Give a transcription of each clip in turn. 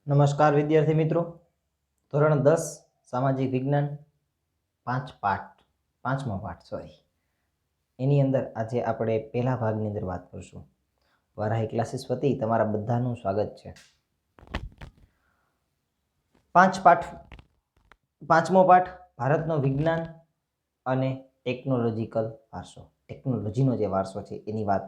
નમસ્કાર વિદ્યાર્થી મિત્રો, ધોરણ 10 સામાજિક વિજ્ઞાન પાંચમો પાઠ એની અંદર આજે આપણે પહેલા ભાગની અંદર વાત કરશું. વારાહી ક્લાસીસ વતી તમારા બધાનું સ્વાગત છે. પાંચમો પાઠ ભારતનો વિજ્ઞાન અને ટેકનોલોજીકલ વારસો, ટેકનોલોજીનો જે વારસો છે એની વાત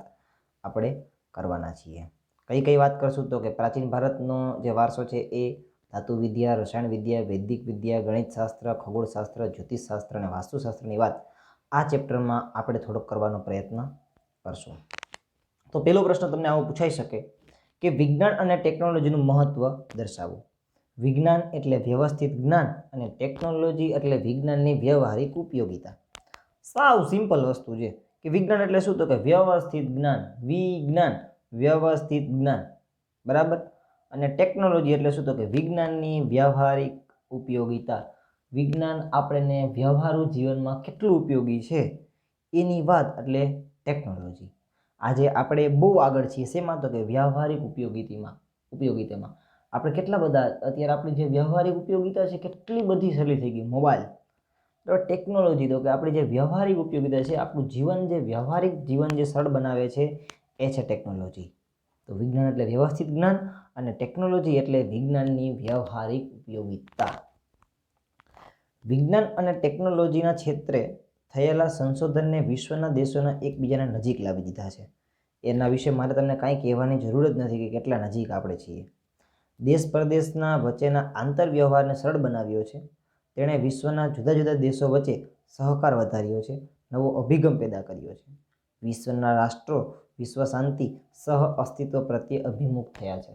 આપણે કરવાના છીએ. કઈ વાત કરશું તો કે પ્રાચીન ભારતનો જે વારસો છે એ ધાતુ વિદ્યા, રસાયણ વિદ્યા, વૈદિક વિદ્યા, ગણિતશાસ્ત્ર, ખગોળશાસ્ત્ર, જ્યોતિષશાસ્ત્ર અને વાસ્તુશાસ્ત્રની વાત આ ચેપ્ટરમાં આપણે થોડોક કરવાનો પ્રયત્ન કરશું. તો પહેલો પ્રશ્ન તમને આવો પૂછાઈ શકે કે વિજ્ઞાન અને ટેકનોલોજીનું મહત્વ દર્શાવો. વિજ્ઞાન એટલે વ્યવસ્થિત જ્ઞાન અને ટેકનોલોજી એટલે વિજ્ઞાનની વ્યવહારિક ઉપયોગિતા. સાવ સિમ્પલ વસ્તુ છે કે વિજ્ઞાન એટલે શું તો કે વ્યવસ્થિત જ્ઞાન, વિજ્ઞાન વ્યવસ્થિત જ્ઞાન, બરાબર. અને ટેકનોલોજી એટલે શું તો કે વિજ્ઞાનની વ્યવહારિક ઉપયોગિતા. વિજ્ઞાન આપણને વ્યવહારુ જીવનમાં કેટલું ઉપયોગી છે એની વાત એટલે ટેકનોલોજી. આજે આપણે બહુ આગળ છીએ શેમાં તો કે વ્યવહારિક ઉપયોગિતામાં આપણે કેટલા બધા અત્યારે આપણી જે વ્યવહારિક ઉપયોગિતા છે કેટલી બધી સહેલી થઈ ગઈ. મોબાઈલ તો ટેકનોલોજી તો કે આપણી જે વ્યવહારિક ઉપયોગિતા છે, આપણું જીવન જે વ્યવહારિક જીવન જે સરળ બનાવે છે એ છે ટેકનોલોજી. તો વિજ્ઞાન એટલે વ્યવસ્થિત જ્ઞાન અને ટેકનોલોજી એટલે વિજ્ઞાનની વ્યવહારિક ઉપયોગિતા. વિજ્ઞાન અને ટેકનોલોજીના ક્ષેત્રે થયેલા સંશોધનને વિશ્વના દેશોના એકબીજાના નજીક લાવી દીધા છે. એના વિશે મારે તમને કાંઈ કહેવાની જરૂર જ નથી કે કેટલા નજીક આપણે છીએ. દેશ પરદેશના વચ્ચેના આંતરવ્યવહારને સરળ બનાવ્યો છે. તેણે વિશ્વના જુદા જુદા દેશો વચ્ચે સહકાર વધાર્યો છે, નવો અભિગમ પેદા કર્યો છે. વિશ્વના રાષ્ટ્રો વિશ્વ શાંતિ સહ અસ્તિત્વ પ્રત્યે અભિમુખ થયા છે.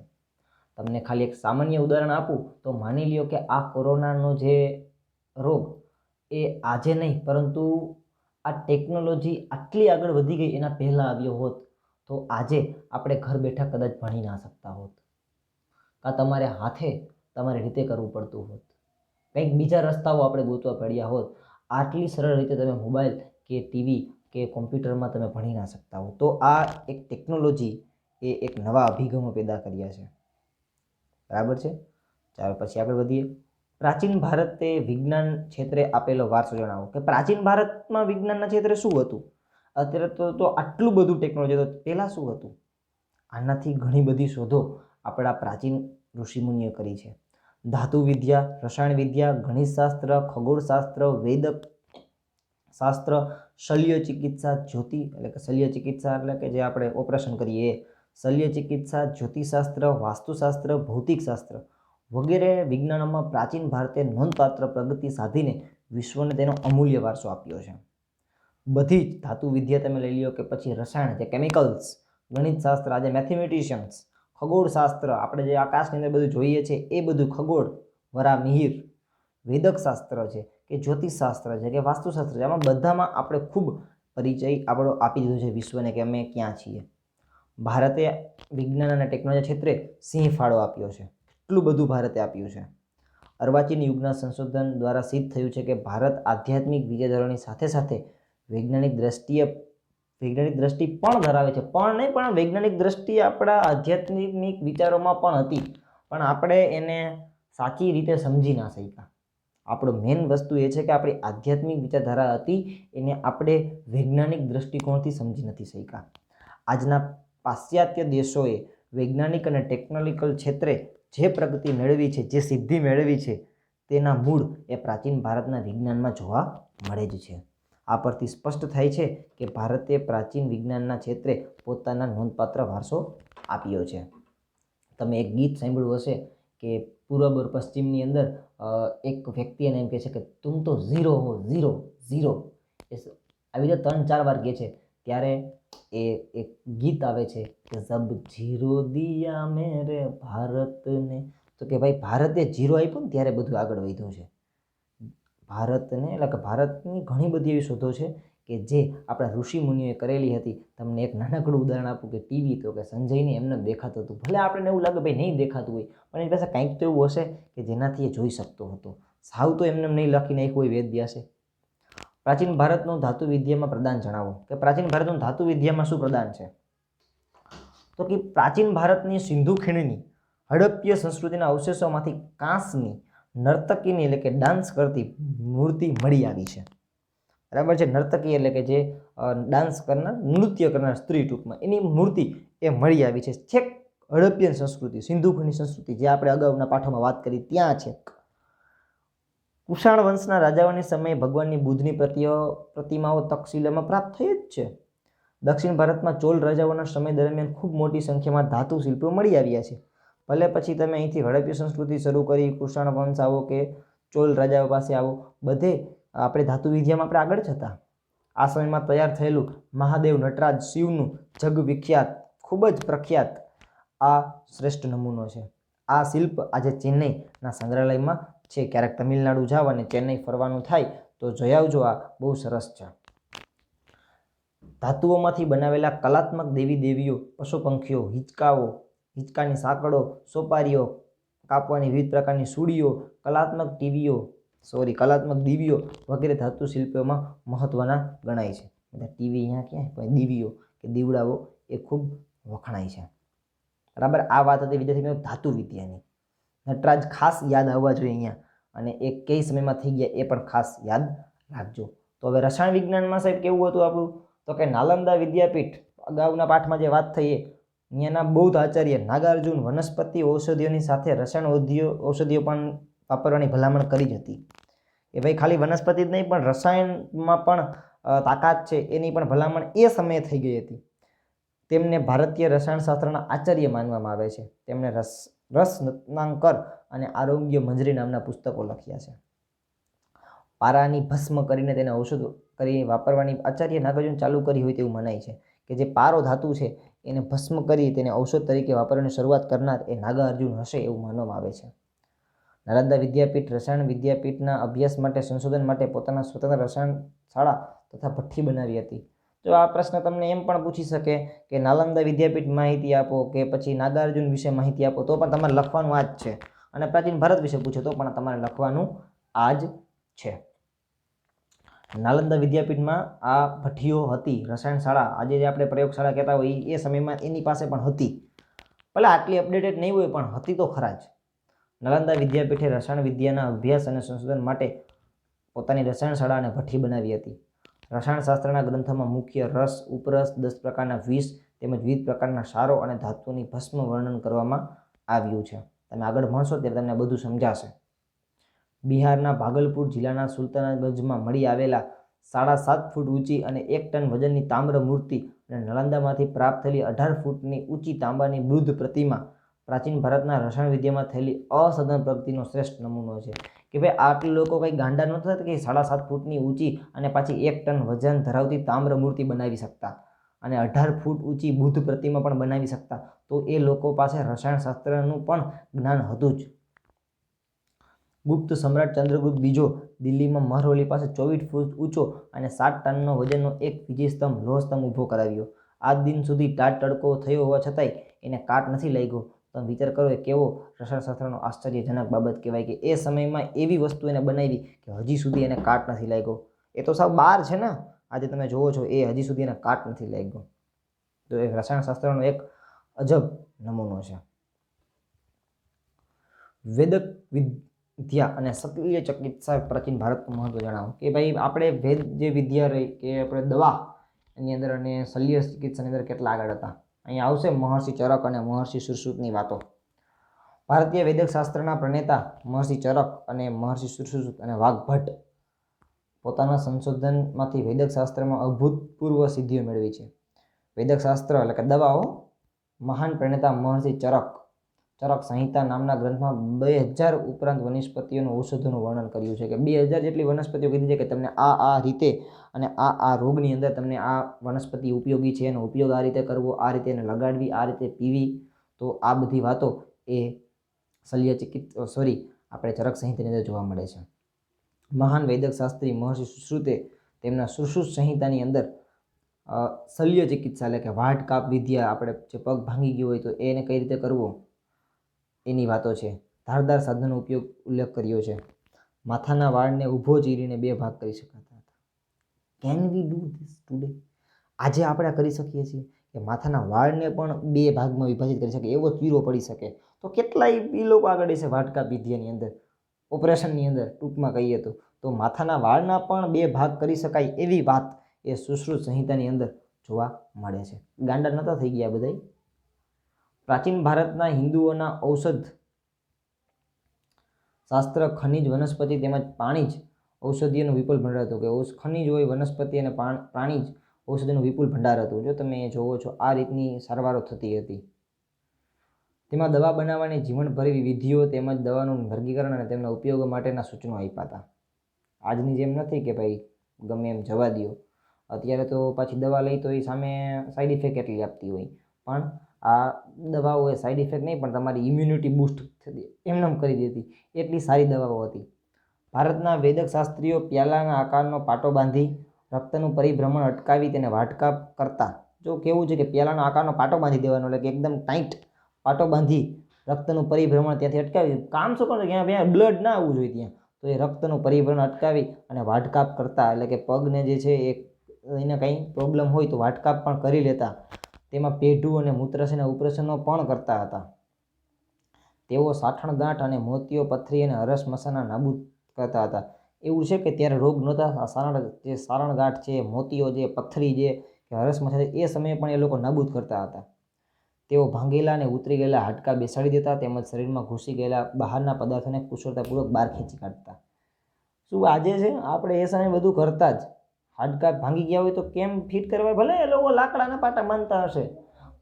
તમને ખાલી એક સામાન્ય ઉદાહરણ આપું તો માની લ્યો કે આ કોરોનાનો જે રોગ એ આજે નહીં પરંતુ આ ટેકનોલોજી આટલી આગળ વધી ગઈ એના પહેલાં આવ્યો હોત તો આજે આપણે ઘર બેઠા કદાચ ભણી ના શકતા હોત. કાં તમારે હાથે તમારી રીતે કરવું પડતું હોત, કંઈક બીજા રસ્તાઓ આપણે ગોતવા પડ્યા હોત. આટલી સરળ રીતે તમે મોબાઈલ કે ટીવી કે કોમ્પ્યુટરમાં તમે ભણી ના શકતા હો. તો આ એક ટેકનોલોજી એ એક નવા અભિગમો પેદા કર્યા છે, બરાબર છે. ચાલો પછી આગળ વધીએ. પ્રાચીન ભારતે વિજ્ઞાન ક્ષેત્રે આપેલો વારસો જણાવો. કે પ્રાચીન ભારતમાં વિજ્ઞાનના ક્ષેત્રે શું હતું? અત્યારે તો આટલું બધું ટેકનોલોજી તો પહેલાં શું હતું? આનાથી ઘણી બધી શોધો આપણા પ્રાચીન ઋષિમુનિઓ કરી છે. ધાતુ વિદ્યા, રસાયણ વિદ્યા, ગણિતશાસ્ત્ર, ખગોળશાસ્ત્ર, વૈદક શાસ્ત્ર, શલ્ય ચિકિત્સા, શલ્ય ચિકિત્સા એટલે કે જે આપણે ઓપરેશન કરીએ એ, શલ્ય ચિકિત્સા, જ્યોતિષશાસ્ત્ર, વાસ્તુશાસ્ત્ર, ભૌતિકશાસ્ત્ર વગેરે વિજ્ઞાનોમાં પ્રાચીન ભારતે નોંધપાત્ર પ્રગતિ સાધીને વિશ્વને તેનો અમૂલ્ય વારસો આપ્યો છે. બધી જ ધાતુ વિદ્યા તમે લઈ લો કે પછી રસાયણ જે કેમિકલ્સ, ગણિતશાસ્ત્ર આજે મેથેમેટિશિયન્સ, ખગોળશાસ્ત્ર આપણે જે આકાશની અંદર બધું જોઈએ છે એ બધું ખગોળ વરા મિહિર, વેદક શાસ્ત્ર છે કે જ્યોતિષશાસ્ત્ર છે કે વાસ્તુશાસ્ત્ર છે, આમાં બધામાં આપણે ખૂબ પરિચય આપણો આપી દીધો છે વિશ્વને કે અમે ક્યાં છીએ. ભારતે વિજ્ઞાન અને ટેકનોલોજી ક્ષેત્રે સિંહ ફાળો આપ્યો છે. એટલું બધું ભારતે આપ્યું છે. અર્વાચીન યુગના સંશોધન દ્વારા સિદ્ધ થયું છે કે ભારત આધ્યાત્મિક વિચારધારાની સાથે સાથે વૈજ્ઞાનિક દ્રષ્ટિ પણ ધરાવે છે. પણ વૈજ્ઞાનિક દ્રષ્ટિ આપણા આધ્યાત્મિક વિચારોમાં પણ હતી, પણ આપણે એને સાચી રીતે સમજી ના શક્યા. આપણો મેઇન વસ્તુ એ છે કે આપણી આધ્યાત્મિક વિચારધારા હતી એને આપણે વૈજ્ઞાનિક દ્રષ્ટિકોણથી સમજી નથી શક્યા. આજના પાશ્ચાત્ય દેશોએ વૈજ્ઞાનિક અને ટેકનોલોજીકલ ક્ષેત્રે જે પ્રગતિ મેળવી છે, જે સિદ્ધિ મેળવી છે તેના મૂળ એ પ્રાચીન ભારતના વિજ્ઞાનમાં જોવા મળે જ છે. આ પરથી સ્પષ્ટ થાય છે કે ભારતે પ્રાચીન વિજ્ઞાનના ક્ષેત્રે પોતાના નોંધપાત્ર વારસો આપ્યો છે. તમે એક ગીત સાંભળ્યું હશે કે પૂર્વ और પશ્ચિમની અંદર એક વ્યક્તિ એને એમ કહે છે કે તુમ તો ઝીરો હો, ઝીરો ઝીરો. આવી રીતે 3-4 વાર કહે છે ત્યારે એ એક ગીત આવે છે કે જબ જીરો દિયા મેરે ભારતને. તો કે ભાઈ ભારતે જીરો આપ્યું ને ત્યારે બધું આગળ વધ્યું છે. ભારતને એટલે કે ભારતની ઘણી બધી એવી શોધો છે કે જે આપણા ઋષિ મુનિઓએ કરેલી હતી. તમને એક નાનકડું ઉદાહરણ આપું કે ટીવી તો કે સંજયને એમને દેખાતું હતું. ભલે આપણને એવું લાગે ભાઈ નહીં દેખાતું હોય, પણ એની પાસે કંઈક તો એવું હશે કે જેનાથી એ જોઈ શકતો હતો. સાવ તો એમને નહીં લખી નાખ્યું હોય વેદ વ્યાસે. પ્રાચીન ભારતનું ધાતુ વિદ્યામાં પ્રદાન જણાવો. કે પ્રાચીન ભારતનું ધાતુ વિદ્યામાં શું પ્રદાન છે? તો કે પ્રાચીન ભારતની સિંધુ ખીણની હડપ્પીય સંસ્કૃતિના અવશેષોમાંથી કાંસની નર્તકીની એટલે કે ડાન્સ કરતી મૂર્તિ મળી આવી છે. બરાબર છે. નર્તકી એટલે કે જે ડાન્સ કરનાર, નૃત્ય કરનાર સ્ત્રી ટૂંકમાં, એની મૂર્તિ એ મળી આવી છે છેક હડપ્પિયન સંસ્કૃતિ, સિંધુ ખંડની સંસ્કૃતિ, જે આપણે અગાઉના પાઠોમાં વાત કરી ત્યાં છે. કુષાણ વંશના રાજાઓની સમયે ભગવાનની બુદ્ધની પ્રતિમાઓ તક્ષશિલામાં પ્રાપ્ત થઈ જ છે. દક્ષિણ ભારતમાં ચોલ રાજાઓના સમય દરમિયાન ખૂબ મોટી સંખ્યામાં ધાતુ શિલ્પો મળી આવ્યા છે. ભલે પછી તમે અહીંથી હડપ્પીય સંસ્કૃતિ શરૂ કરી, કુષાણ વંશ આવો કે ચોલ રાજાઓ પાસે આવો, બધે આપણે ધાતુ વિદ્યામાં આપણે આગળ જ હતા. આ સમયમાં તૈયાર થયેલું મહાદેવ નટરાજ શિવનું જગવિખ્યાત, ખૂબ જ પ્રખ્યાત આ શ્રેષ્ઠ નમૂનો છે. આ શિલ્પ આજે ચેન્નઈના સંગ્રહાલયમાં છે. ક્યારેક તમિલનાડુ જાઓ અને ચેન્નઈ ફરવાનું થાય તો જોઈ આવજો. આ બહુ સરસ છે. ધાતુઓમાંથી બનાવેલા કલાત્મક દેવી દેવીઓ, પશુ પંખીઓ, હિંચકાની સાંકળો, સોપારીઓ, કાપવાની વિવિધ પ્રકારની સૂડીઓ, કલાત્મક દીવીઓ વગેરે ધાતુ શિલ્પોમાં મહત્વના ગણાય છે. ટીવી અહીંયા ક્યાંય પણ દીવીઓ કે દીવડાઓ એ ખૂબ વખણાય છે. બરાબર. આ વાત હતી વિદ્યાર્થી મિત્રો ધાતુ વિદ્યાની. નટરાજ ખાસ યાદ આવવા જોઈએ અહીંયા, અને એ કઈ સમયમાં થઈ ગયા એ પણ ખાસ યાદ રાખજો. તો હવે રસાયણ વિજ્ઞાનમાં સાહેબ કેવું હતું આપણું? તો કે નાલંદા વિદ્યાપીઠ, અગાઉના પાઠમાં જે વાત થઈ એ, અહીંયાના બૌદ્ધ આચાર્ય નાગાર્જુન વનસ્પતિ ઔષધિઓની સાથે રસાયણ ઔષધિઓ પણ વાપરવાની ભલામણ કરી જ હતી. એ ભાઈ ખાલી વનસ્પતિ જ નહીં પણ રસાયણમાં પણ તાકાત છે એની પણ ભલામણ એ સમયે થઈ ગઈ હતી. તેમને ભારતીય રસાયણશાસ્ત્રના આચાર્ય માનવામાં આવે છે. તેમણે રસરત્નાકર અને આરોગ્ય મંજરી નામના પુસ્તકો લખ્યા છે. પારાની ભસ્મ કરીને તેને ઔષધ કરી વાપરવાની આચાર્ય નાગાર્જુન ચાલુ કરી હોય તેવું મનાય છે. કે જે પારો ધાતુ છે એને ભસ્મ કરી તેને ઔષધ તરીકે વાપરવાની શરૂઆત કરનાર એ નાગાર્જુન હશે એવું માનવામાં આવે છે. નાલંદા વિદ્યાપીઠ રસાયણ વિદ્યાપીઠના અભ્યાસ માટે, સંશોધન માટે પોતાના સ્વતંત્ર રસાયણ શાળા તથા ભઠ્ઠી બનાવી હતી. તો આ પ્રશ્ન તમને એમ પણ પૂછી શકે કે નાલંદા વિદ્યાપીઠ માહિતી આપો કે પછી નાગાર્જુન વિશે માહિતી આપો, તો પણ તમારે લખવાનું આ જ છે. અને પ્રાચીન ભારત વિશે પૂછે તો પણ તમારે લખવાનું આ જ છે. નાલંદા વિદ્યાપીઠમાં આ ભઠ્ઠીઓ હતી, રસાયણ શાળા, આજે જે આપણે પ્રયોગશાળા કહેતા હોય એ સમયમાં એની પાસે પણ હતી. ભલે આટલી અપડેટેડ નહીં હોય પણ હતી તો ખરા જ. નાલંદા વિદ્યાપીઠે રસાયણ વિદ્યાના અભ્યાસ અને સંશોધન માટે પોતાની રસાયણ શાળા અને ભઠ્ઠી બનાવી હતી. રસાયણશાસ્ત્રના ગ્રંથોમાં મુખ્ય રસ, ઉપરસ, 10 પ્રકારના વિષ તેમજ વિવિધ પ્રકારના ક્ષારો અને ધાતુની ભસ્મ વર્ણન કરવામાં આવ્યું છે. તમે આગળ ભણશો ત્યારે તમને બધું સમજાશે. બિહારના ભાગલપુર જિલ્લાના સુલતાનગંજમાં મળી આવેલા 7.5 ફૂટ ઊંચી અને 1 ટન વજનની તામ્ર મૂર્તિ અને નાલંદામાંથી પ્રાપ્ત થયેલી 18 ફૂટની ઊંચી તાંબાની બુદ્ધ પ્રતિમા પ્રાચીન ભારતના રસાયણ વિદ્યામાં થયેલી અસાધારણ પ્રગતિનો શ્રેષ્ઠ નમૂનો છે. કે ભાઈ આટલા લોકો કંઈ ગાંડા નહોતા કે 7.5 ફૂટની ઊંચી અને પાછી 1 ટન વજન ધરાવતી તામ્ર મૂર્તિ બનાવી શકતા અને 18 ફૂટ ઊંચી બુદ્ધ પ્રતિમા પણ બનાવી શકતા. તો એ લોકો પાસે રસાયણશાસ્ત્રનું પણ જ્ઞાન હતું જ. ગુપ્ત સમ્રાટ ચંદ્રગુપ્ત બીજો દિલ્હીમાં મહરૌલી પાસે 24 ફૂટ ઊંચો અને 7 ટનનો વજનનો એક વિજય સ્તંભ, લોહ સ્તંભ ઊભો કરાવ્યો. આજ દિન સુધી ટાટ તડકો થયો હોવા છતાંય એને કાટ નથી લાગ્યો. તમે વિચાર કરો એ કેવો રસાયણશાસ્ત્રનો આશ્ચર્યજનક બાબત કહેવાય કે એ સમયમાં એવી વસ્તુ એને બનાવી કે હજી સુધી એને કાટ નથી લાગ્યો. એ તો સાવ બહાર છે ને, આજે તમે જોવો છો એ હજી સુધી એને કાટ નથી લાગ્યો. તો એ રસાયણશાસ્ત્રનો એક અજબ નમૂનો છે. વેદક વિદ્યા અને શલ્ય ચિકિત્સા પ્રાચીન ભારતનું મહત્વ જણાવો. કે ભાઈ આપણે વેદ જે વિદ્યા રહી કે આપણે દવા એની અંદર અને શલ્ય ચિકિત્સાની અંદર કેટલા આગળ હતા. અહીંયા આવશે મહર્ષિ ચરક અને મહર્ષિ સુશ્રુતની વાતો. ભારતીય વૈદક શાસ્ત્રના પ્રણેતા મહર્ષિ ચરક અને મહર્ષિ સુશ્રુત અને વાઘભટ્ટ પોતાના સંશોધનમાંથી વૈદક શાસ્ત્રમાં અભૂતપૂર્વ સિદ્ધિઓ મેળવી છે. વૈદક શાસ્ત્ર એટલે કે દવાઓ મહાન પ્રણેતા મહર્ષિ ચરક સંહિતા નામના ગ્રંથમાં 2000 ઉપરાંત વનસ્પતિઓનું ઔષધોનું વર્ણન કર્યું છે. કે 2000 જેટલી વનસ્પતિઓ કીધી છે કે તમને આ રીતે અને આ રોગની અંદર તમને આ વનસ્પતિ ઉપયોગી છે, એનો ઉપયોગ આ રીતે કરવો, આ રીતે એને લગાડવી, આ રીતે પીવી. તો આ બધી વાતો એ આપણે ચરક સંહિતાની અંદર જોવા મળે છે. મહાન વૈદક શાસ્ત્રી મહર્ષિ સુશ્રુતે તેમના સુશ્રુત સંહિતાની અંદર શલ્ય ચિકિત્સા એટલે કે વાટ કાપ વિદ્યા, આપણે જે પગ ભાંગી ગયો હોય તો એને કઈ રીતે કરવો એની વાતો છે. ધારદાર સાધનનો ઉલ્લેખ કર્યો છે. માથાના વાળને ઊભો ચીરીને 2 ભાગ કરી શકાતા હતા. Can we do this today? આજે આપણે કરી શકીએ છીએ કે માથાના વાળને પણ 2 ભાગમાં વિભાજિત કરી શકીએ, એવો ચીરો પડી શકે. તો કેટલાય એ લોકો આગળ છે વાટકા વિદ્યાની અંદર, ઓપરેશનની અંદર ટૂંકમાં કહીએ તો માથાના વાળના પણ 2 ભાગ કરી શકાય એવી વાત એ સુશ્રુત સંહિતાની અંદર જોવા મળે છે. ગાંડા નતા થઈ ગયા બધાય. પ્રાચીન ભારતના હિન્દુઓના ઔષધ શાસ્ત્ર ખનિજ, વનસ્પતિ તેમજ પ્રાણીજ ઔષધિઓનો વિપુલ ભંડાર હતો. કે ખનિજ હોય, વનસ્પતિ અને પ્રાણીજ ઔષધિનું વિપુલ ભંડાર હતું. જો તમે જોવો છો આ રીતની સારવારો થતી હતી. તેમાં દવા બનાવવાની જીવનભરી વિધિઓ તેમજ દવાનું વર્ગીકરણ અને તેમના ઉપયોગ માટેના સૂચનો આપ્યા હતા. આજની જેમ નથી કે ભાઈ ગમે એમ જવા દો. અત્યારે તો પાછી દવા લઈ તો એ સામે સાઈડ ઇફેક્ટ એટલી આપતી હોય, પણ આ દવાઓ એ સાઈડ ઇફેક્ટ નહીં પણ તમારી ઇમ્યુનિટી બૂસ્ટ એમનેમ કરી દેતી, એટલી સારી દવાઓ હતી. ભારતના વૈદક શાસ્ત્રીઓ પ્યાલાના આકારનો પાટો બાંધી રક્તનું પરિભ્રમણ અટકાવી તેને વાટકાપ કરતા. જો કેવું છે કે પ્યાલાનો આકારનો પાટો બાંધી દેવાનો, એટલે કે એકદમ ટાઈટ પાટો બાંધી રક્તનું પરિભ્રમણ ત્યાંથી અટકાવી. કામ શું કરે, ત્યાં બ્લડ ના આવવું જોઈએ ત્યાં, તો એ રક્તનું પરિભ્રમણ અટકાવી અને વાટકાપ કરતા. એટલે કે પગને જે છે એને કંઈ પ્રોબ્લેમ હોય તો વાટકાપ પણ કરી લેતા. તેમાં પેઢું અને મૂત્રાશયના ઓપરેશનો પણ કરતા હતા. તેઓ સાઠણ ગાંઠ અને મોતિયો, પથરી અને હરસ મસાના નાબૂદ કરતા હતા. એવું છે કે ત્યારે રોગ નહોતા. સારણ ગાંઠ છે, મોતિયો છે, પથરી છે કે હરસ મસા છે, એ સમયે પણ એ લોકો નાબૂદ કરતા હતા. તેઓ ભાંગેલા અને ઉતરી ગયેલા હાડકાં બેસાડી દેતા તેમજ શરીરમાં ઘૂસી ગયેલા બહારના પદાર્થોને કુશળતાપૂર્વક બહાર ખેંચી કાઢતા. શું આજે છે આપણે એ સમયે બધું કરતા જ. હાડકાં ભાંગી ગયા હોય તો કેમ ફિટ કરવા, ભલે એ લોકો લાકડાના પાટા બાંધતા હશે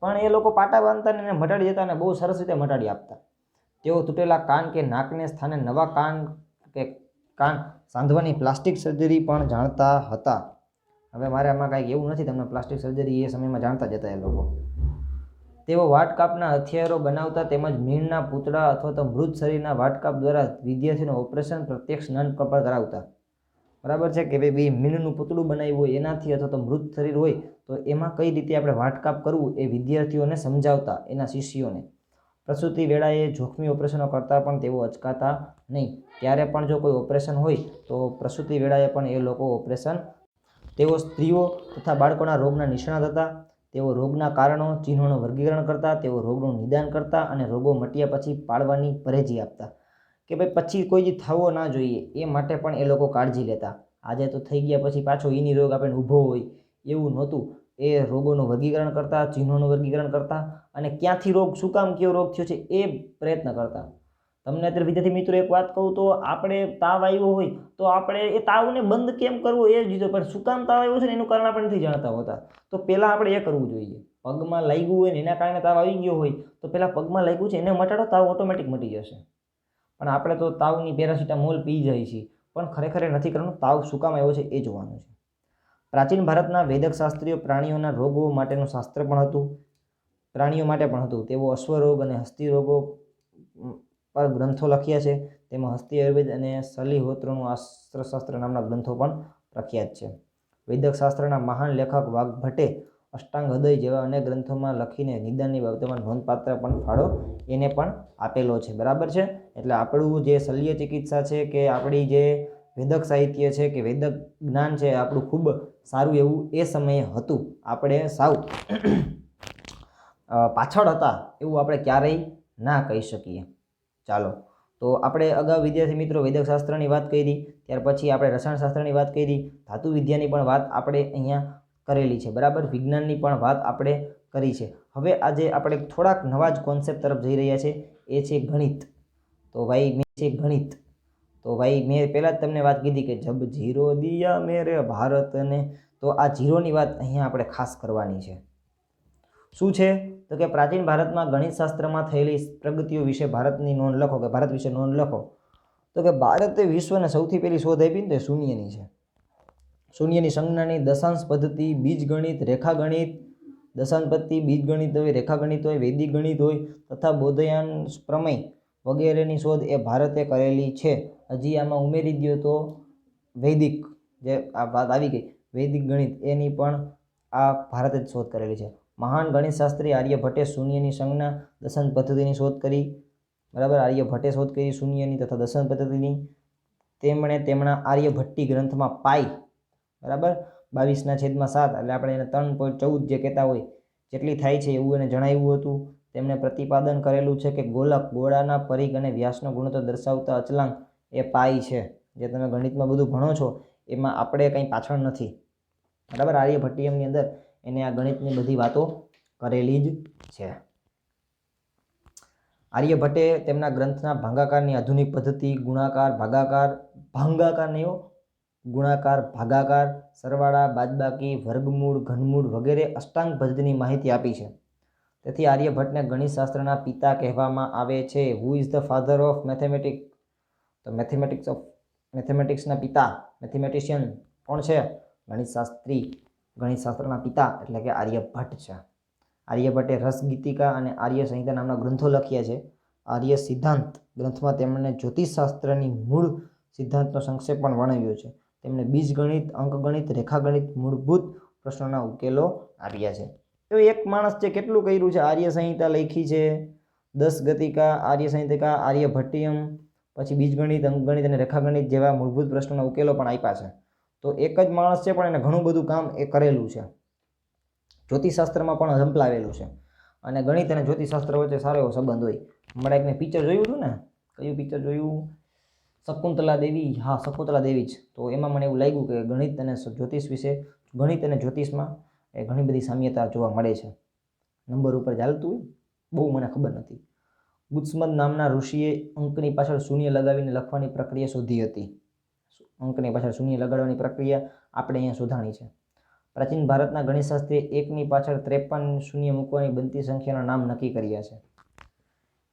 પણ એ લોકો પાટા બાંધતા ને એને મટાડી દેતા અને બહુ સરસ રીતે મટાડી આપતા. તેઓ તૂટેલા કાન કે નાકને સ્થાને નવા કાન સાંધવાની પ્લાસ્ટિક સર્જરી પણ જાણતા હતા. હવે મારે આમાં કાંઈક એવું નથી, તમને પ્લાસ્ટિક સર્જરી એ સમયમાં જાણતા જ હતા એ લોકો. તેઓ વાટકાપના હથિયારો બનાવતા તેમજ મીણના પૂતળા અથવા તો મૃત શરીરના વાટકાપ દ્વારા વિદ્યાર્થીનું ઓપરેશન પ્રત્યક્ષ નન પર કરાવતા. બરાબર છે કે ભાઈ મીણનું પૂતળું બનાવ્યું હોય એનાથી, અથવા તો મૃત શરીર હોય તો એમાં કઈ રીતે આપણે વાટકાપ કરવું એ વિદ્યાર્થીઓને સમજાવતા, એના શિષ્યોને. પ્રસૂતિ વેળાએ જોખમી ઓપરેશનો કરતાં પણ તેઓ અચકાતા નહીં. ત્યારે પણ જો કોઈ ઓપરેશન હોય તો પ્રસૂતિ વેળાએ પણ એ લોકો ઓપરેશન. તેઓ સ્ત્રીઓ તથા બાળકોના રોગના નિષ્ણાત હતા. તેઓ રોગના કારણો, ચિહ્નોનું વર્ગીકરણ કરતા. તેઓ રોગનું નિદાન કરતા અને રોગો મટ્યા પછી પાળવાની પરેજી આપતા. કે ભાઈ પછી કોઈ જ થવો ના જોઈએ એ માટે પણ એ લોકો કાળજી લેતા. આજે તો થઈ ગયા પછી પાછો એની રોગ આપણે ઊભો હોય એવું નહોતું. એ રોગોનું વર્ગીકરણ કરતા, ચિહ્નોનું વર્ગીકરણ કરતા અને ક્યાંથી રોગ, શું કામ કયો રોગ થયો છે એ પ્રયત્ન કરતા. તમને અત્યારે વિદ્યાર્થી મિત્રો એક વાત કહું તો આપણે તાવ આવ્યો હોય તો આપણે એ તાવને બંધ કેમ કરવો એ જ, પણ શું કામ તાવ આવ્યો છે ને એનું કારણ આપણે નથી જાણતા હોતા. તો પહેલાં આપણે એ કરવું જોઈએ. પગમાં લાગ્યું હોય ને એના કારણે તાવ આવી ગયો હોય તો પહેલાં પગમાં લાગ્યું છે એને મટાડો, તાવ ઓટોમેટિક મટી જશે. પણ આપણે તો તાવની પેરાસિટામોલ પી જાય છે, પણ ખરેખર નથી કરવાનું. તાવ શું કામ આવ્યો છે એ જોવાનું છે. પ્રાચીન ભારતના વૈદક શાસ્ત્રીઓ પ્રાણીઓના રોગો માટેનું શાસ્ત્ર પણ હતું, પ્રાણીઓ માટે પણ હતું. તેઓ અશ્વરોગ અને હસ્તી રોગો પર ગ્રંથો લખ્યા છે. તેમાં હસ્તી આયુર્વેદ અને સલિહોત્રનું અસ્ત્રશાસ્ત્ર નામના ગ્રંથો પણ પ્રખ્યાત છે. વૈદક શાસ્ત્રના મહાન લેખક વાઘભટ્ટે અષ્ટાંગ હૃદય જેવા અનેક ગ્રંથોમાં લખીને નિદાનની બાબતોમાં નોંધપાત્ર પણ ફાળો એને પણ આપેલો છે. બરાબર છે. એટલે આપણું જે શલ્ય ચિકિત્સા છે કે આપણી જે વૈદક સાહિત્ય છે કે વૈદક જ્ઞાન છે આપણું ખૂબ સારું એવું એ સમયે હતું. આપણે સાવ પાછળ હતા એવું આપણે ક્યારેય ના કહી શકીએ. ચાલો, તો આપણે અગાઉ વિદ્યાર્થી મિત્રો વૈદક શાસ્ત્રની વાત કરી, ત્યાર પછી આપણે રસાયણશાસ્ત્રની વાત કરી, ધાતુ વિદ્યાની પણ વાત આપણે અહીંયા કરેલી છે. બરાબર, વિજ્ઞાનની પણ વાત આપણે કરી છે. હવે આજે આપણે થોડાક નવા જ કોન્સેપ્ટ તરફ જઈ રહ્યા છે, એ છે ગણિત. તો ભાઈ મેં પહેલાં જ તમને વાત કીધી કે જબ જીરો દિયા મેરે ભારતને, તો આ જીરોની વાત અહીંયા આપણે ખાસ કરવાની છે. શું છે તો કે પ્રાચીન ભારતમાં ગણિત શાસ્ત્રમાં થયેલી પ્રગતિઓ વિશે ભારતની નોંધ લખો, કે ભારત વિશે નોંધ લખો. તો કે ભારતે વિશ્વને સૌથી પહેલી શોધ આપી ને તે શૂન્યની છે. શૂન્યની સંજ્ઞાની દશાંશ પદ્ધતિ, બીજગણિત, રેખાગણિત, દશાંશ પદ્ધતિ, બીજગણિત હોય, રેખાગણિત હોય, વૈદિક ગણિત હોય તથા બોધયાન પ્રમેય વગેરેની શોધ એ ભારતે કરેલી છે. હજી આમાં ઉમેરી દો તો વૈદિક, જે આ વાત આવી ગઈ વૈદિક ગણિત, એની પણ આ ભારતે જ શોધ કરેલી છે. મહાન ગણિત શાસ્ત્રી આર્યભટ્ટે શૂન્યની સંજ્ઞા, દશાંશ પદ્ધતિની શોધ કરી. બરાબર, આર્યભટ્ટે શોધ કરી શૂન્યની તથા દશાંશ પદ્ધતિની. તેમણે તેમના આર્યભટ્ટી ગ્રંથમાં પાઈ, બરાબર, 22/7 એટલે આપણે એને 3.14 જે કહેતા હોય જેટલી થાય છે એવું એને જણાવ્યું હતું. તેમણે પ્રતિપાદન કરેલું છે કે ગોલક ગોળાના પરિઘ અને વ્યાસનો ગુણોત્તર દર્શાવતા અચલાંક એ પાઈ છે. જે તમે ગણિતમાં બધું ભણો છો એમાં આપણે કંઈ પાછળ નથી, બરાબર. આર્યભટ્ટિયમની અંદર એને આ ગણિતની બધી વાતો કરેલી જ છે. આર્યભટ્ટે તેમના ગ્રંથના ભાગાકારની આધુનિક પદ્ધતિ, ગુણાકાર, ભાગાકાર નહીં હો, ગુણાકાર, ભાગાકાર, સરવાળા, બાદબાકી, વર્ગમૂળ, ઘનમૂળ વગેરે અષ્ટાંગ પદ્ધતિની માહિતી આપી છે. તેથી આર્યભટ્ટને ગણિતશાસ્ત્રના પિતા કહેવામાં આવે છે. Who is the father of mathematics? તો મેથેમેટિક્સના પિતા, મેથેમેટિશિયન કોણ છે? ગણિતશાસ્ત્રી, ગણિતશાસ્ત્રના પિતા એટલે કે આર્યભટ્ટ છે. આર્યભટ્ટે રસગીતિકા અને આર્ય સંહિતા નામના ગ્રંથો લખ્યા છે. આર્ય સિદ્ધાંત ગ્રંથમાં તેમણે જ્યોતિષશાસ્ત્રની મૂળ સિદ્ધાંતનો સંક્ષેપ પણ વર્ણવ્યો છે. તેમણે બીજગણિત, અંકગણિત, રેખાગણિત, મૂળભૂત પ્રશ્નોના ઉકેલો આપ્યા છે. તો એક માણસ છે કેટલું કર્યું છે? આર્ય સંહિતા લખી છે, 10 ગતિકા, આર્ય સંહિતા, આર્યભટ્ટિયમ, પછી બીજગણિત, અંકગણિત અને રેખાગણિત જેવા મૂળભૂત પ્રશ્નોના ઉકેલો પણ આપ્યા છે. તો એક જ માણસ છે પણ એને ઘણું બધું કામ એ કરેલું છે. જ્યોતિષશાસ્ત્રમાં પણ ઝંપલાવેલું છે અને ગણિત અને જ્યોતિષશાસ્ત્ર વચ્ચે સારો એવો સંબંધ હોય. હમણાં એક મેં પિક્ચર જોયું હતું ને, કયું પિક્ચર જોયું? શકુંતલા દેવી. હા, શકુંતલા દેવી જ. તો એમાં મને એવું લાગ્યું કે ગણિત અને જ્યોતિષ વિશે, ગણિત અને જ્યોતિષમાં એ ઘણી બધી સામ્યતા જોવા મળે છે. નંબર ઉપર ચાલતું હોય, બહુ મને ખબર નથી. ગુત્સમદ નામના ઋષિએ અંકની પાછળ શૂન્ય લગાવીને લખવાની પ્રક્રિયા શોધી હતી. અંકની પાછળ શૂન્ય લગાડવાની પ્રક્રિયા આપણે અહીંયા શોધાણી છે. પ્રાચીન ભારતના ગણિતશાસ્ત્રીએ એકની પાછળ 53 શૂન્ય મૂકવાની બનતી સંખ્યાના નામ નક્કી કર્યા છે.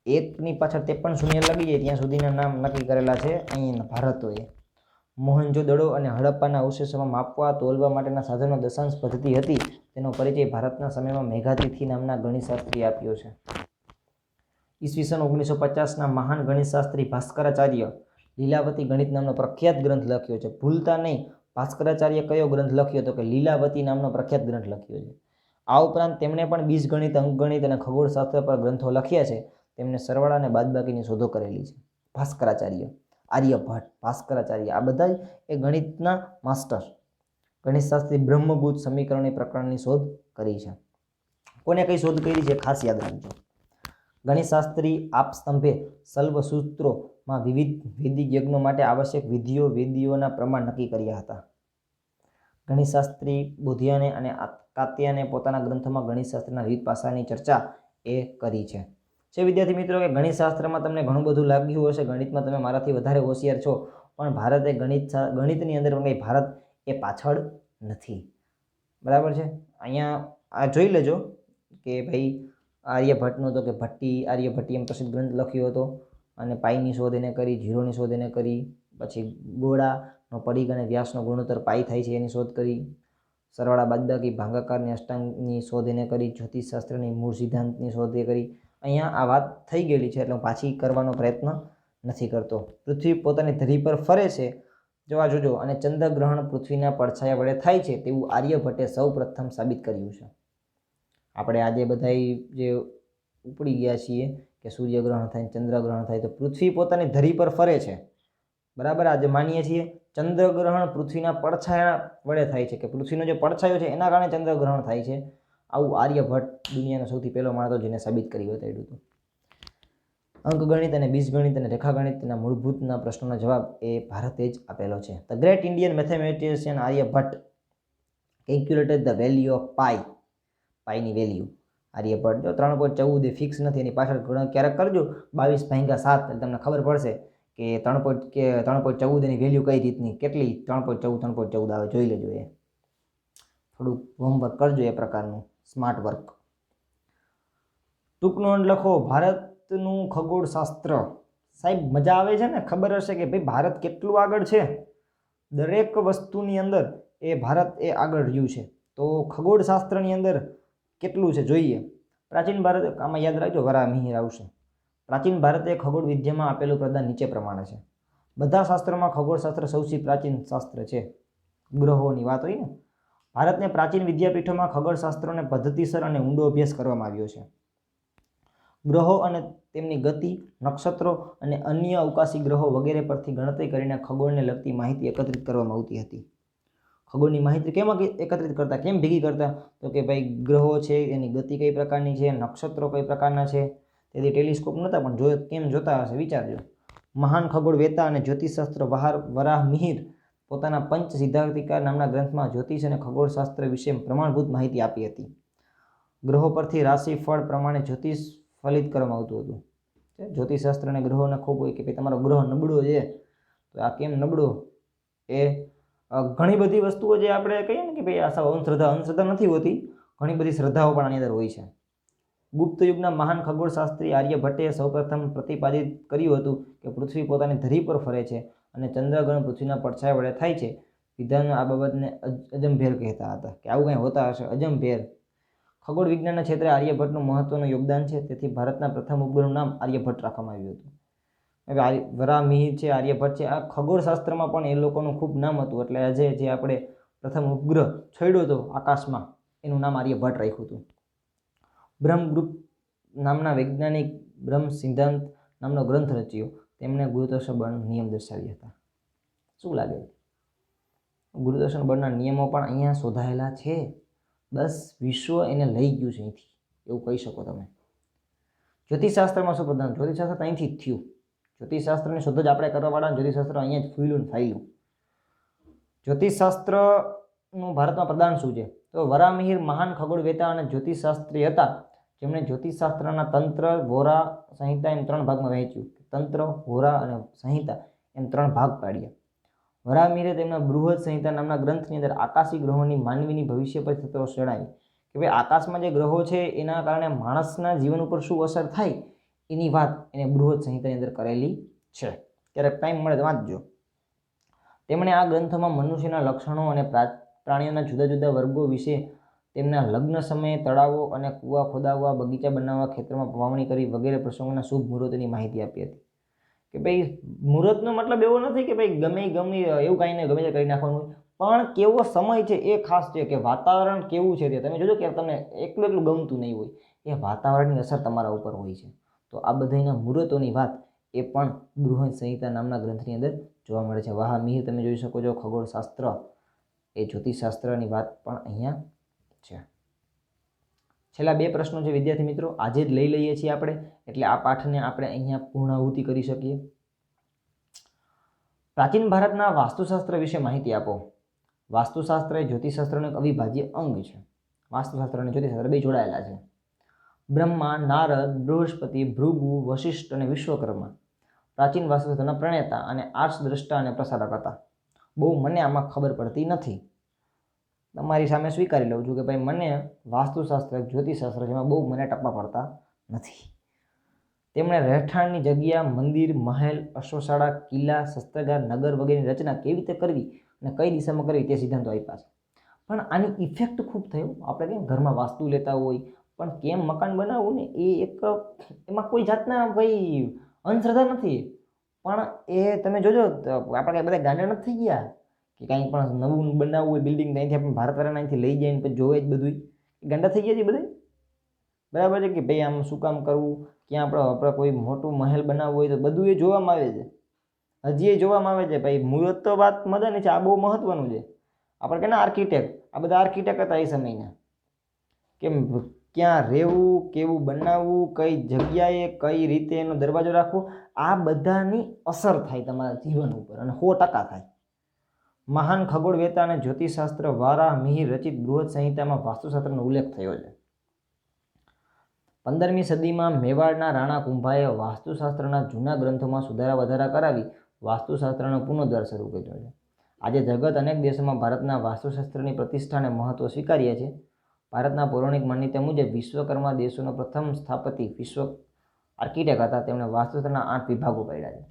એકની પાછળ 53 શૂન્ય લાગી જાય ત્યાં સુધીના નામ નક્કી કરેલા છે અહીંયા ભારતોએ. મોહનજોદડો અને હડપ્પાના અવશેષોમાં માપવા તોલવા માટેના સાધનો દશાંશ પદ્ધતિ હતી તેનો પરિચય ભારતના સમયમાં મેઘાતિથિ નામના ગણિતશાસ્ત્રીએ આપ્યો છે. ઈસવીસન 1950ના મહાન ગણિતશાસ્ત્રી ભાસ્કરાચાર્ય લીલાવતી ગણિત નામનો પ્રખ્યાત ગ્રંથ લખ્યો છે. ભૂલતા નહીં, ભાસ્કરાચાર્ય કયો ગ્રંથ લખ્યો તો કે લીલાવતી નામનો પ્રખ્યાત ગ્રંથ લખ્યો છે. આ ઉપરાંત તેમણે પણ બીજગણિત, અંકગણિત અને ખગોળશાસ્ત્ર પર ગ્રંથો લખ્યા છે. તેમણે સરવાળા અને બાદબાકીની શોધો કરેલી છે. ભાસ્કરાચાર્ય, આર્યભટ્ટ, ભાસ્કરાચાર્ય આ બધા એ ગણિતના માસ્ટર. ગણિતશાસ્ત્રી બ્રહ્મગુપ્ત સમીકરણની પ્રકરણની શોધ કરી છે. કોને કઈ શોધ કરી છે ખાસ યાદ રાખજો. ગણિતશાસ્ત્રી આપસ્તંભે સલ્વસૂત્રોમાં વિવિધ વૈદિક યજ્ઞો માટે આવશ્યક વિધિઓના પ્રમાણ નક્કી કર્યા હતા. ગણિતશાસ્ત્રી બોધિયાને અને કાત્યાને પોતાના ગ્રંથોમાં ગણિતશાસ્ત્રના વિવિધ પાસાની ચર્ચા એ કરી છે. વિદ્યાર્થી મિત્રો, કે ગણિતશાસ્ત્રમાં તમને ઘણું બધું લાગ્યું હશે, ગણિતમાં તમે મારાથી વધારે હોશિયાર છો, પણ ભારત એ ગણિતની અંદર કંઈ ભારત એ પાછળ નથી. બરાબર છે. અહીંયા આ જોઈ લેજો કે ભાઈ આર્યભટ્ટનો તો કે આર્યભટ્ટીએ પ્રસિદ્ધ ગ્રંથ લખ્યો હતો અને પાઈની શોધ એને કરી, જીરોની શોધ એને કરી, પછી ગોળાનો પરિઘ અને વ્યાસનો ગુણોત્તર પાઈ થાય છે એની શોધ કરી, સરવાળા બાદબાકી ભાગાકારની અષ્ટાંગની શોધ એને કરી, જ્યોતિષશાસ્ત્રની મૂળ સિદ્ધાંતની શોધ એ કરી. અહીંયા આ વાત થઈ ગયેલી છે એટલે હું પાછી કરવાનો પ્રયત્ન નથી કરતો. પૃથ્વી પોતાની ધરી પર ફરે છે, જોવા જોજો, અને ચંદ્રગ્રહણ પૃથ્વીના પડછાયા વડે થાય છે તેવું આર્યભટ્ટે સૌ પ્રથમ સાબિત કર્યું છે. આપણે આજે બધા જે ઉપડી ગયા છીએ કે સૂર્યગ્રહણ થાય, ચંદ્રગ્રહણ થાય, તો પૃથ્વી પોતાની ધરી પર ફરે છે. બરાબર. આજે માનીએ છીએ ચંદ્રગ્રહણ પૃથ્વીના પડછાયા વડે થાય છે, કે પૃથ્વીનો જે પડછાયો છે એના કારણે ચંદ્રગ્રહણ થાય છે. આવું આર્યભટ્ટ દુનિયાનો સૌથી પહેલો માણસ હતો જેને સાબિત કરી બતાવ્યું હતું. અંકગણિત અને બીજગણિત અને રેખાગણિતના મૂળભૂતના પ્રશ્નોના જવાબ એ ભારતે જ આપેલો છે. The great Indian mathematician Aryabhata calculated the value of પાઈની વેલ્યુ. આર્યભટ્ટ જો 3.14 એ ફિક્સ નથી, એની પાછળ ક્યારેક કરજો 22/7 એટલે તમને ખબર પડશે કે 3.14 એની વેલ્યુ કઈ રીતની, કેટલી 3.14 આવે જોઈ લેજો. એ થોડુંક હોમવર્ક કરજો, એ પ્રકારનું સ્માર્ટ વર્ક. ટૂંક નોંધ લખો. ભારતનું ખગોળશાસ્ત્ર. સાહેબ મજા આવે છે ને, ખબર હશે કે ભાઈ ભારત કેટલું આગળ છે. દરેક વસ્તુની અંદર એ ભારત એ આગળ રહ્યું છે. તો ખગોળશાસ્ત્રની અંદર કેટલું છે જોઈએ. પ્રાચીન ભારત, આમાં યાદ રાખજો વરામિહિર આવશે. પ્રાચીન ભારતે ખગોળ વિદ્યામાં આપેલું પ્રદાન નીચે પ્રમાણે છે. બધા શાસ્ત્રોમાં ખગોળશાસ્ત્ર સૌથી પ્રાચીન શાસ્ત્ર છે. ગ્રહોની વાત હોય ને, ભારતને પ્રાચીન વિદ્યાપીઠોમાં ખગોળશાસ્ત્રોને પદ્ધતિસર અને ઊંડો અભ્યાસ કરવામાં આવ્યો છે. ગ્રહો અને તેમની ગતિ, નક્ષત્રો અને અન્ય અવકાશી ગ્રહો વગેરે પરથી ગણતરી કરીને ખગોળને લગતી માહિતી એકત્રિત કરવામાં આવતી હતી. ખગોળની માહિતી કેમ એકત્રિત કરતા, કેમ ભેગી કરતા? તો કે ભાઈ ગ્રહો છે એની ગતિ કઈ પ્રકારની છે, નક્ષત્રો કઈ પ્રકારના છે, તેથી ટેલિસ્કોપ નહોતા પણ કેમ જોતા હશે વિચારજો. મહાન ખગોળવેતા અને જ્યોતિષશાસ્ત્ર વરાહ મિહિર પોતાના પંચ સિદ્ધાંતિકા નામના ગ્રંથમાં જ્યોતિષ અને ખગોળશાસ્ત્ર વિશે પ્રમાણભૂત માહિતી આપી હતી. ગ્રહો પરથી રાશિફળ પ્રમાણે જ્યોતિષ ફલિત કરવામાં આવતું હતું. જ્યોતિષશાસ્ત્ર અને ગ્રહોને ખૂબ હોય કે ભાઈ તમારો ગ્રહ નબળો છે, તો આ કેમ નબળો, એ ઘણી બધી વસ્તુઓ જે આપણે કહીએ ને કે ભાઈ આ સાવ અંધશ્રદ્ધા નથી હોતી, ઘણી બધી શ્રદ્ધાઓ પણ આની અંદર હોય છે. ગુપ્ત યુગના મહાન ખગોળશાસ્ત્રી આર્યભટ્ટે સૌપ્રથમ પ્રતિપાદિત કર્યું હતું કે પૃથ્વી પોતાની ધરી પર ફરે છે અને ચંદ્રગ્રહણ પૃથ્વીના પડછાયા વડે થાય છે. વિદ્વાનો આ બાબતને અજંભેર કહેતા હતા કે આવું કંઈ હોતા હશે, અજંભેર. ખગોળ વિજ્ઞાનના ક્ષેત્રે આર્યભટ્ટનું મહત્વનું યોગદાન છે, તેથી ભારતના પ્રથમ ઉપગ્રહનું નામ આર્યભટ્ટ રાખવામાં આવ્યું હતું. હવે વરાહમિહિર છે, આર્યભટ્ટ છે, આ ખગોળશાસ્ત્રમાં પણ એ લોકોનું ખૂબ નામ હતું. એટલે આજે જે આપણે પ્રથમ ઉપગ્રહ છોડ્યો હતો આકાશમાં, એનું નામ આર્યભટ્ટ રાખ્યું હતું. બ્રહ્મગુપ્ત નામના વૈજ્ઞાનિક બ્રહ્મ સિદ્ધાંત નામનો ગ્રંથ રચ્યો. તેમણે ગુરુત્વાકર્ષણ બળના નિયમ દર્શાવ્યા હતા. શું લાગે? ગુરુત્વાકર્ષણ બળના નિયમો પણ અહીંયા શોધાયેલા છે. બસ વિશ્વ એને લઈ ગયું છે અહીંથી, એવું કહી શકો તમે. જ્યોતિષશાસ્ત્રમાં શું પ્રધાન? જ્યોતિષશાસ્ત્ર અહીંથી જ થયું. જ્યોતિષશાસ્ત્રની શોધ જ આપણે કરવાવાળા, જ્યોતિષશાસ્ત્ર અહીંયા જ ફૂલ્યું ને ફાયલું. જ્યોતિષશાસ્ત્રનું ભારતમાં પ્રદાન શું છે? તો વરાહમિહિર મહાન ખગોળવેતા અને જ્યોતિષશાસ્ત્રી હતા, જેમણે જ્યોતિષશાસ્ત્રના તંત્ર, હોરા, સંહિતા એમ 3 ભાગમાં વહેંચ્યું. તંત્ર, હોરા અને સંહિતા એમ 3 ભાગ પાડ્યા. વરાહમિહિરે તેમના બૃહદ સંહિતા નામના ગ્રંથની અંદર આકાશી ગ્રહોની માનવીની ભવિષ્ય પર થતો જણાવી કે ભાઈ આકાશમાં જે ગ્રહો છે એના કારણે માણસના જીવન ઉપર શું અસર થાય એની વાત એને બૃહદ સંહિતાની અંદર કરેલી છે. ક્યારેક ટાઈમ મળે તો વાંચજો. તેમણે આ ગ્રંથમાં મનુષ્યના લક્ષણો અને પ્રાણીઓના જુદા જુદા વર્ગો વિશે, તેમના લગ્ન સમયે તળાવો અને કૂવા ખોદાવવા, બગીચા બનાવવા, ખેતરમાં વાવણી કરી વગેરે પ્રસંગોના શુભ મુહૂર્તોની માહિતી આપી હતી. કે ભાઈ મુહૂર્તનો મતલબ એવો નથી કે ભાઈ ગમે એવું કાંઈ નહીં, ગમે તે કરી નાખવાનું, પણ કેવો સમય છે એ ખાસ છે, કે વાતાવરણ કેવું છે તે તમે જોજો કે તમને એટલું ગમતું નહીં હોય, એ વાતાવરણની અસર તમારા ઉપર હોય છે. તો આ બધાના મુહૂર્તોની વાત એ પણ બૃહદ સંહિતા નામના ગ્રંથની અંદર જોવા મળે છે. વરાહમિહિર તમે જોઈ શકો છો, ખગોળશાસ્ત્ર એ જ્યોતિષશાસ્ત્રની વાત પણ અહીંયા છે. છેલ્લા 2 પ્રશ્નો છે વિદ્યાર્થી મિત્રો, આજે જ લઈ લઈએ છીએ આપણે, એટલે આ પાઠને આપણે અહીંયા પૂર્ણાહુતિ કરી શકીએ. પ્રાચીન ભારતના વાસ્તુશાસ્ત્ર વિશે માહિતી આપો. વાસ્તુશાસ્ત્ર એ જ્યોતિષશાસ્ત્રનું એક અવિભાજ્ય અંગ છે. વાસ્તુશાસ્ત્ર અને જ્યોતિષશાસ્ત્ર બે જોડાયેલા છે. બ્રહ્મા, નારદ, બૃહસ્પતિ, ભૃગુ, વશિષ્ઠ અને વિશ્વકર્મા પ્રાચીન વાસ્તુશાસ્ત્રના પ્રણેતા અને આર્ષદ્રષ્ટા અને પ્રસારક હતા. બહુ મને આમાં ખબર પડતી નથી, તમારી સામે સ્વીકારી લઉં છું કે ભાઈ મને વાસ્તુશાસ્ત્ર, જ્યોતિષશાસ્ત્ર જેમાં બહુ મને ટપ્પા પડતા નથી. તેમણે રહેઠાણની જગ્યા, મંદિર, મહેલ, અશ્વશાળા, કિલ્લા, શસ્ત્રાગાર, નગર વગેરેની રચના કેવી રીતે કરવી અને કઈ દિશામાં કરવી તે સિદ્ધાંતો આપ્યા છે. પણ આની ઇફેક્ટ ખૂબ થયો. આપણે કેમ ઘરમાં વાસ્તુ લેતા હોય, પણ કેમ મકાન બનાવવું ને એ એક, એમાં કોઈ જાતના ભાઈ અંધશ્રદ્ધા નથી, પણ એ તમે જોજો આપણે બધા ગાંડા નથી થઈ ગયા કે કાંઈ પણ નવું બનાવવું હોય બિલ્ડિંગ, ત્યાંથી આપણે ભારતવાળાને અહીંથી લઈ જાય ને પછી જોવે જ બધું, ગાંડા થઈ ગયા છે બધા. બરાબર છે કે ભાઈ આમ શું કામ કરવું, ક્યાં આપણે કોઈ મોટું મહેલ બનાવવું હોય તો બધું એ જોવામાં આવે છે, હજી એ જોવામાં આવે છે. ભાઈ મુહૂર્ત તો વાત મજાની છે, આ બહુ મહત્વનું છે. આપણે કે ના આર્કિટેક્ટ, આ બધા આર્કિટેક્ટ હતા એ સમયના, કેમ ક્યાં રહેવું, કેવું બનાવવું, કઈ જગ્યાએ કઈ રીતે એનો દરવાજો રાખવો, આ બધાની અસર થાય તમારા જીવન ઉપર અને 100% થાય. મહાન ખગોળવેતા અને જ્યોતિષશાસ્ત્ર વરાહમિહિર રચિત બૃહદ સંહિતામાં વાસ્તુશાસ્ત્રનો ઉલ્લેખ થયો છે. 15મી સદીમાં મેવાડના રાણા કુંભાએ વાસ્તુશાસ્ત્રના જૂના ગ્રંથોમાં સુધારા વધારા કરાવી વાસ્તુશાસ્ત્રનો પુનરુદ્ધાર શરૂ કર્યો છે. આજે જગત અનેક દેશોમાં ભારતના વાસ્તુશાસ્ત્રની પ્રતિષ્ઠા અને મહત્વ સ્વીકાર્ય છે. ભારતના પૌરાણિક માન્યતા મુજબ વિશ્વકર્મા દેશોનો પ્રથમ સ્થાપતિ આર્કિટેક્ટ હતા. તેમણે વાસ્તુશાસ્ત્રના 8 વિભાગો પાડ્યા છે.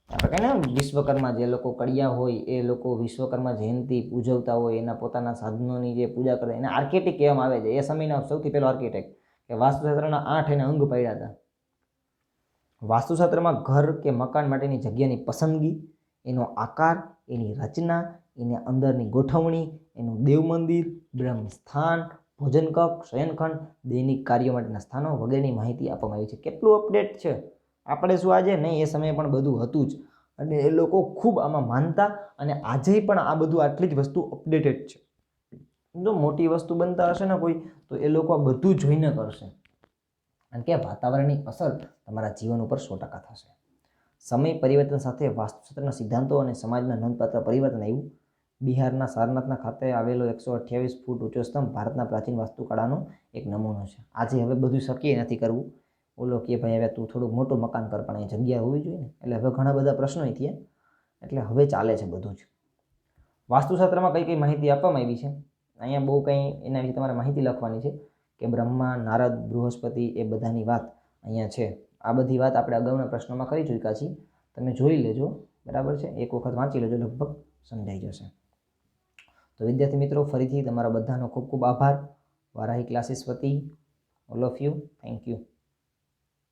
આપણે કહીએ ને વિશ્વકર્મા, જે લોકો કડિયા હોય એ લોકો વિશ્વકર્મા જયંતિ ઉજવતા હોય, એના પોતાના સાધનોની જે પૂજા કરે એને આર્કિટેક્ટ કહેવામાં આવે છે. એ સમયના સૌથી પહેલો આર્કિટેક્ટ કે વાસ્તુશાસ્ત્રના 8 એને અંગ પાડ્યા હતા. વાસ્તુશાસ્ત્રમાં ઘર કે મકાન માટેની જગ્યાની પસંદગી, એનો આકાર, એની રચના, એની અંદરની ગોઠવણી, એનું દેવ મંદિર, બ્રહ્મ સ્થાન, ભોજન કક્ષ, શયનખંડ, દૈનિક કાર્યો માટેના સ્થાનો વગેરેની માહિતી આપવામાં આવી છે. કેટલું અપડેટ છે આપણે, શું આજે નહીં, એ સમયે પણ બધું હતું જ. અને એ લોકો ખૂબ આમાં માનતા અને આજે પણ આ બધું આટલી જ વસ્તુ અપડેટેડ છે. જો મોટી વસ્તુ બનતા હશે ને કોઈ, તો એ લોકો આ બધું જોઈને કરશે. કારણ કે વાતાવરણની અસર તમારા જીવન ઉપર 100% થશે. સમય પરિવર્તન સાથે વાસ્તુશાસ્ત્રના સિદ્ધાંતો અને સમાજમાં નોંધપાત્ર પરિવર્તન આવ્યું. બિહારના સારનાથના ખાતે આવેલો 128 ફૂટ ઊંચો સ્તંભ ભારતના પ્રાચીન વાસ્તુકળાનો એક નમૂનો છે. આજે હવે બધું શક્ય નથી કરવું. ઓલો કે ભાઈ હવે તું થોડુંક મોટું મકાન કર, પણ એ જગ્યા હોવી જોઈએ ને. એટલે હવે ઘણા બધા પ્રશ્નો થયા, એટલે હવે ચાલે છે બધું જ. વાસ્તુશાસ્ત્રમાં કઈ કઈ માહિતી આપવામાં આવી છે અહીંયા બહુ કંઈ એના વિશે તમારે માહિતી લખવાની છે કે બ્રહ્મા, નારદ, બૃહસ્પતિ એ બધાની વાત અહીંયા છે. આ બધી વાત આપણે અગાઉના પ્રશ્નોમાં કરી ચૂક્યા છીએ. તમે જોઈ લેજો, બરાબર છે. એક વખત વાંચી લેજો, લગભગ સમજાઈ જશે. તો વિદ્યાર્થી મિત્રો, ફરીથી તમારા બધાનો ખૂબ ખૂબ આભાર. વારાહી ક્લાસીસ વતી all of you, thank you.